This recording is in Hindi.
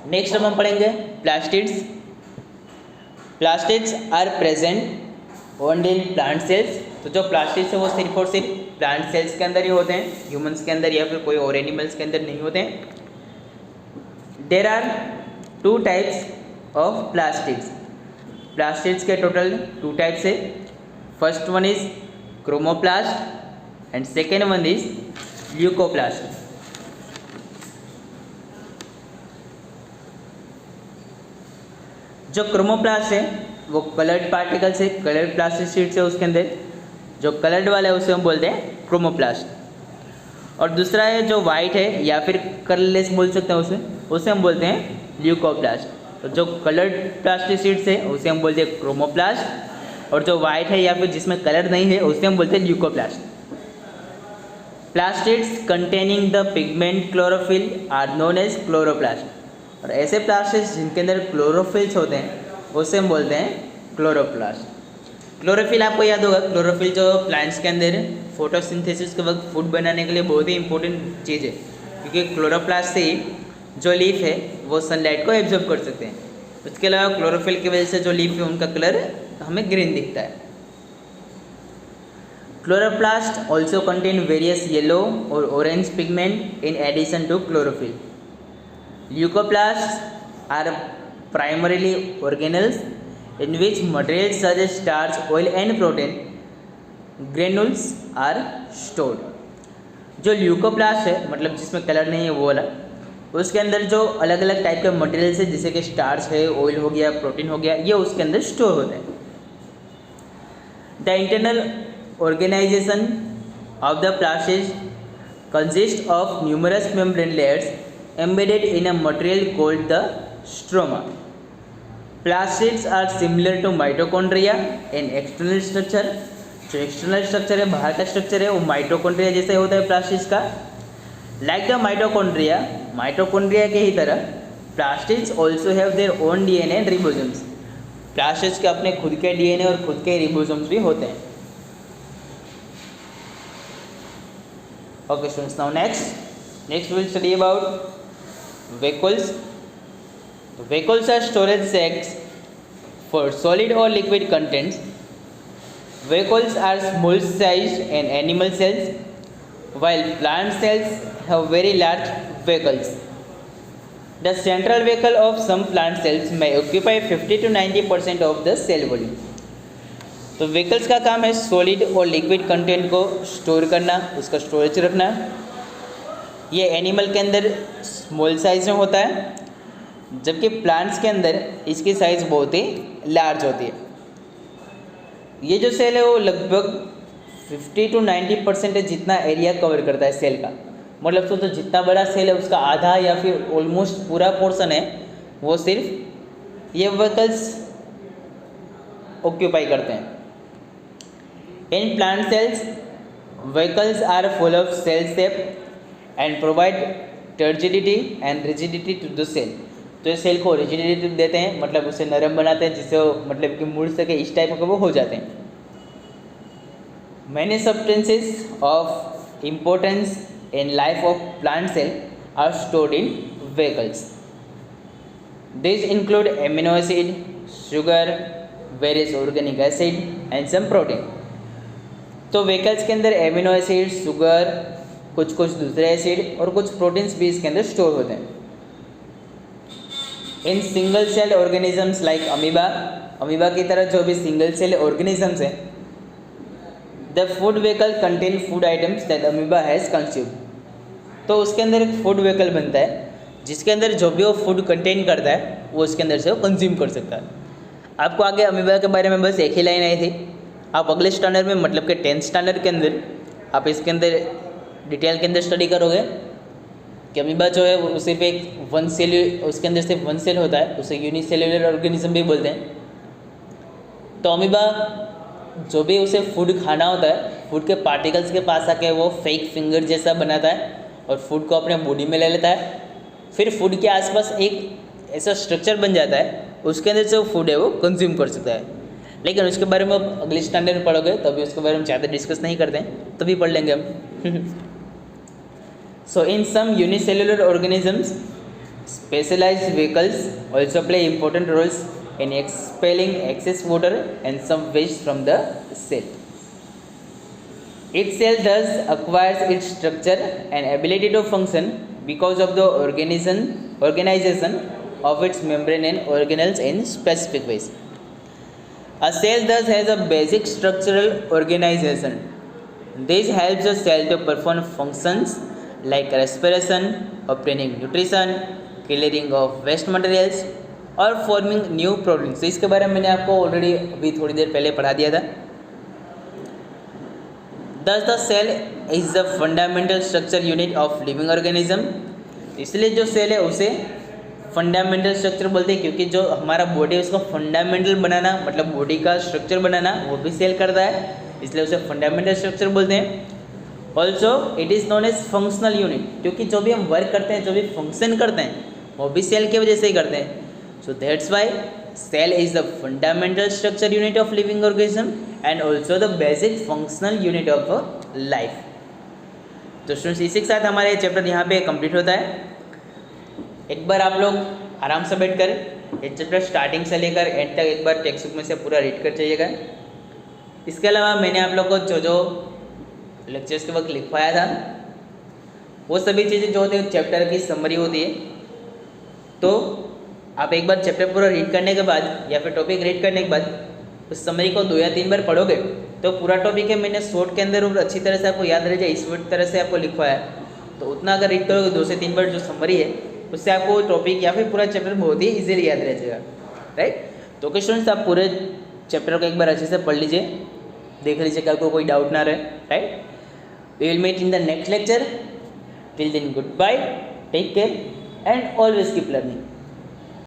नेक्स्ट हम पढ़ेंगे plastids. Plastids are present only in plant cells. तो जो प्लास्टिड्स है वो सिर्फ और सिर्फ प्लांट सेल्स के अंदर ही होते हैं, ह्यूमंस के अंदर या फिर कोई और एनिमल्स के अंदर नहीं होते हैं। There are 2 types of plastids. Plastids के टोटल 2 टाइप्स है। First one is chromoplast and second one is leucoplast. जो क्रोमोप्लास्ट है वो कलर्ड पार्टिकल्स है, कलर्ड प्लास्टिड है, उसके अंदर जो कलर्ड वाला है उसे हम बोलते हैं क्रोमोप्लास्ट। और दूसरा है जो वाइट है या फिर कलरलेस बोल सकते हैं उसे हम बोलते हैं ल्यूकोप्लास्ट। तो जो कलर्ड प्लास्टिड है उसे हम बोलते हैं क्रोमोप्लास्ट, और जो वाइट है या फिर जिसमें कलर नहीं है उसे हम बोलते हैं leucoplast. Plastids containing the pigment chlorophyll are known as chloroplast. और ऐसे प्लास्टिड्स जिनके अंदर क्लोरोफिल्स होते हैं उसे हम बोलते हैं क्लोरोप्लास्ट। क्लोरोफिल आपको याद होगा, क्लोरोफिल जो प्लांट्स के अंदर फोटोसिंथेसिस के वक्त फूड बनाने के लिए बहुत ही इंपॉर्टेंट चीज़ है, क्योंकि क्लोरोप्लास्ट से ही जो लीफ है वो सनलाइट को एब्जॉर्ब कर सकते हैं। उसके अलावा क्लोरोफिल की वजह से जो लीफ है उनका कलर हमें ग्रीन दिखता है। Chloroplast also contain various yellow और orange pigment in addition to chlorophyll. Leucoplasts are primarily organelles in which materials such as starch, oil and protein granules are stored. जो ल्यूकोप्लास्ट है मतलब जिसमें कलर नहीं है वो वाला, उसके अंदर जो अलग अलग टाइप के मटेरियल्स है जैसे कि स्टार्च है, ऑयल हो गया, प्रोटीन हो गया, ये उसके अंदर स्टोर होते हैं। The internal organisation of the plastid consist of numerous membrane layers embedded in a material called the stroma. Plastids are similar to mitochondria in external structure. जो एक्सटर्नल स्ट्रक्चर है, बाहर का स्ट्रक्चर है, वो माइटोकॉन्ड्रिया जैसे होता है प्लास्टिड्स का। लाइक द माइटोकॉन्ड्रिया, माइटोकॉन्ड्रिया के ही तरह plastids also have their own DNA and ribosomes. Plastids के अपने खुद के डीएनए और खुद के रिबोसोम्स भी होते हैं। Okay students, now next we'll study about vacuoles. So vacuoles are storage sacs for solid or liquid contents. Vacuoles are small sized in animal cells, while plant cells have very large vacuoles. The central vacuole of some plant cells may occupy 50 to 90% of the cell volume. तो वेकल्स का काम है सॉलिड और लिक्विड कंटेंट को स्टोर करना, उसका स्टोरेज रखना। ये एनिमल के अंदर स्मॉल साइज में होता है, जबकि प्लांट्स के अंदर इसकी साइज़ बहुत ही लार्ज होती है। ये जो सेल है वो लगभग 50 to 90% जितना एरिया कवर करता है सेल का। मतलब तो जितना बड़ा सेल है उसका आधा या फिर ऑलमोस्ट पूरा पोर्शन है वो सिर्फ ये वेकल्स ऑक्यूपाई करते हैं। In plant cells vacuoles are full of cell sap and provide turgidity and rigidity to the cell. तो ये सेल को रिजिडिटी देते हैं, मतलब उसे नरम बनाते हैं जिससे वो मतलब कि मुड़ सके, इस टाइप का वो हो जाते हैं। Many substances of importance in life of plant cell are stored in vacuoles. This include amino acid, sugar, various organic acid and some protein. तो वेकल्स के अंदर एमिनो एसिड, शुगर, कुछ दूसरे एसिड और कुछ प्रोटीन्स भी इसके अंदर स्टोर होते हैं। In single cell organisms like amoeba की तरह जो भी सिंगल सेल ऑर्गेनिजम्स हैं, the food vacuole contain food items that amoeba has consumed. तो उसके अंदर एक फूड वेकल बनता है जिसके अंदर जो भी वो फूड कंटेन करता है वो उसके अंदर से वो कंज्यूम कर सकता है। आपको आगे अमीबा के बारे में बस एक ही लाइन आई थी। आप अगले स्टैंडर्ड में मतलब कि 10th स्टैंडर्ड के अंदर आप इसके अंदर डिटेल के अंदर स्टडी करोगे कि अमीबा जो है वो सिर्फ एक वन सेल, उसके अंदर सिर्फ वन सेल होता है, उसे यूनिसेल्युलर ऑर्गेनिज्म भी बोलते हैं। तो अमीबा जो भी उसे फूड खाना होता है, फूड के पार्टिकल्स के पास आके वो फेक फिंगर जैसा बनाता है और फूड को अपने बॉडी में ले लेता है। फिर फूड के आसपास एक ऐसा स्ट्रक्चर बन जाता है, उसके अंदर से वो फूड है वो कंज्यूम कर सकता है। लेकिन उसके बारे में आप अगले स्टैंडर्ड में पढ़ोगे तो अभी उसके बारे में ज़्यादा डिस्कस नहीं करते हैं, तभी पढ़ लेंगे हम। So in some unicellular organisms, Specialized vehicles also play important roles in expelling excess water and some waste from the cell. Each cell thus acquires its structure and ability to function because of the organization of its membrane and organelles in specific ways. A cell thus has a basic structural organization. This helps the cell to perform functions like respiration, obtaining nutrition, clearing of waste materials और फॉर्मिंग न्यू प्रोटीन्स. तो इसके बारे में मैंने आपको ऑलरेडी अभी थोड़ी देर पहले पढ़ा दिया था. Thus the cell is the fundamental structure unit of living organism. इसलिए जो सेल है उसे फंडामेंटल स्ट्रक्चर बोलते हैं, क्योंकि जो हमारा बॉडी है उसका फंडामेंटल बनाना मतलब बॉडी का स्ट्रक्चर बनाना वो भी सेल करता है, इसलिए उसे फंडामेंटल स्ट्रक्चर बोलते हैं. Also it is known as functional unit, क्योंकि जो भी हम वर्क करते हैं, जो भी फंक्शन करते हैं वो भी सेल की वजह से ही करते हैं. So that's why cell is the fundamental structure unit of living organism and also the basic functional unit of life. तो स्टूडेंट्स इसी के साथ हमारा ये चैप्टर यहाँ पे कंप्लीट होता है. एक बार आप लोग आराम से बैठ कर ये चैप्टर स्टार्टिंग से लेकर एंड तक एक बार टेक्स्ट बुक में से पूरा रीड कर जाइएगा. इसके अलावा मैंने आप लोग को जो लेक्चर्स के वक्त लिखवाया था वो सभी चीज़ें जो होती है चैप्टर की समरी होती है. तो आप एक बार चैप्टर पूरा रीड करने के बाद या फिर टॉपिक रीड करने के बाद उस समरी को 2 या 3 बार पढ़ोगे तो पूरा टॉपिक है मैंने शॉर्ट के अंदर और अच्छी तरह से आपको याद रह जाए इस तरह से आपको लिखवाया. तो उतना अगर रीड करोगे 2 से 3 बार जो समरी है उससे आपको टॉपिक या फिर पूरा चैप्टर बहुत ही इजीली याद रह जाएगा. राइट. तो ओके स्टूडेंट्स, आप पूरे चैप्टर को एक बार अच्छे से पढ़ लीजिए, देख लीजिए कि आपको कोई डाउट ना रहे. Right. We will meet in the next lecture. Till then good bye, take care and always keep learning.